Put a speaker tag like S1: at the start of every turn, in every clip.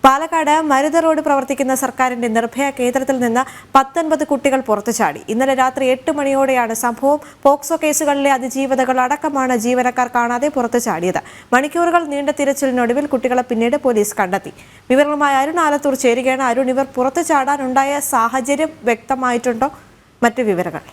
S1: Palakkad Marutha road പ്രവർത്തിക്കുന്ന സർക്കാരിന്റെ നിർഭയ കേന്ദ്രത്തിൽ നിന്ന് 19 കുട്ടികൾ പുറത്തുചാടി. ഇന്നലെ രാത്രി 8 മണിയോടെയാണ് സംഭവം. പോക്സോ കേസുകളിലെ അതിജീവിതകൾ അടക്കമാണ് ജീവനക്കാർ കാണാതെ പുറത്തുചാടിയത്. മണിക്കൂറുകൾ നീണ്ട തിരച്ചിലിനൊടുവിൽ കുട്ടികളെ പിന്നീട് പോലീസ് കണ്ടെത്തി. വിവരങ്ങളുമായി അരുൺ ആലത്തൂർ ചേരുകയാണ്. അരുൺ, ഇവർ പുറത്തുചാടാനുണ്ടായ സാഹചര്യം വ്യക്തമായിട്ടുണ്ടോ? മറ്റു വിവരങ്ങൾ?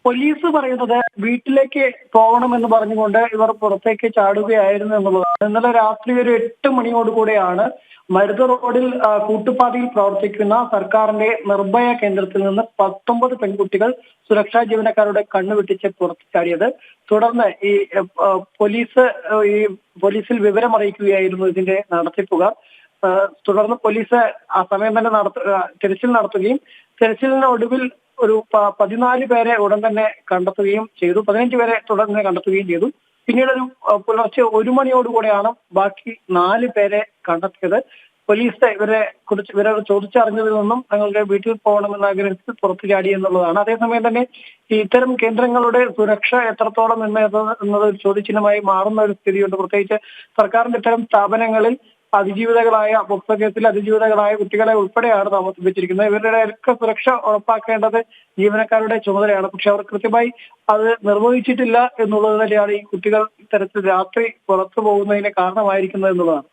S2: പോലീസ് പറയുന്നത് വീട്ടിലേക്ക് പോകണമെന്ന് പറഞ്ഞുകൊണ്ട് ഇവർ പുറത്തേക്ക് ചാടുകയായിരുന്നു എന്നുള്ളതാണ്. ഇന്നലെ രാത്രി ഒരു 8 മണിയോടുകൂടെയാണ് മരുത റോഡിൽ കൂട്ടുപാതയിൽ പ്രവർത്തിക്കുന്ന സർക്കാരിന്റെ നിർഭയ കേന്ദ്രത്തിൽ നിന്ന് 19 പെൺകുട്ടികൾ സുരക്ഷാ ജീവനക്കാരുടെ കണ്ണുവെട്ടിച്ച് പുറത്തു ചാടിയത്. തുടർന്ന് പോലീസിൽ വിവരമറിയിക്കുകയായിരുന്നു ഇതിന്റെ നടത്തിപ്പുകാർ. തുടർന്ന് പോലീസ് ആ സമയം തന്നെ തിരച്ചിൽ നടത്തുകയും തിരച്ചിലിനൊടുവിൽ ഒരു 14 പേരെ ഉടൻ തന്നെ കണ്ടെത്തുകയും ചെയ്തു. 15 പേരെ തുടർന്ന് കണ്ടെത്തുകയും ചെയ്തു. പിന്നീട് ഒരു പുലർച്ചെ 1 മണിയോടുകൂടെയാണ് ബാക്കി 4 പേരെ കണ്ടെത്തിയത്. പോലീസ് ഇവരെ ചോദിച്ചറിഞ്ഞതിൽ നിന്നും തങ്ങളുടെ വീട്ടിൽ പോകണമെന്ന് ആഗ്രഹിച്ച് പുറത്തു ചാടി എന്നുള്ളതാണ്. അതേസമയം തന്നെ ഇത്തരം കേന്ദ്രങ്ങളുടെ സുരക്ഷ എത്രത്തോളം എന്നത് ഒരു ചോദ്യചിഹ്നമായി മാറുന്ന ഒരു സ്ഥിതിയുണ്ട്. പ്രത്യേകിച്ച് സർക്കാരിന്റെ ഇത്തരം സ്ഥാപനങ്ങളിൽ പോക്സോ കേസിൽ അതിജീവിതകളായ കുട്ടികളെ ഉൾപ്പെടെയാണ് താമസിപ്പിച്ചിരിക്കുന്നത്. ഇവരുടെ ഒക്കെ സുരക്ഷ ഉറപ്പാക്കേണ്ടത് ജീവനക്കാരുടെ ചുമതലയാണ്. പക്ഷെ അവർ കൃത്യമായി അത് നിർവഹിച്ചിട്ടില്ല എന്നുള്ളത് തന്നെയാണ് ഈ കുട്ടികൾ ഇത്തരത്തിൽ രാത്രി പുറത്തു പോകുന്നതിന് കാരണമായിരിക്കുന്നത് എന്നുള്ളതാണ്.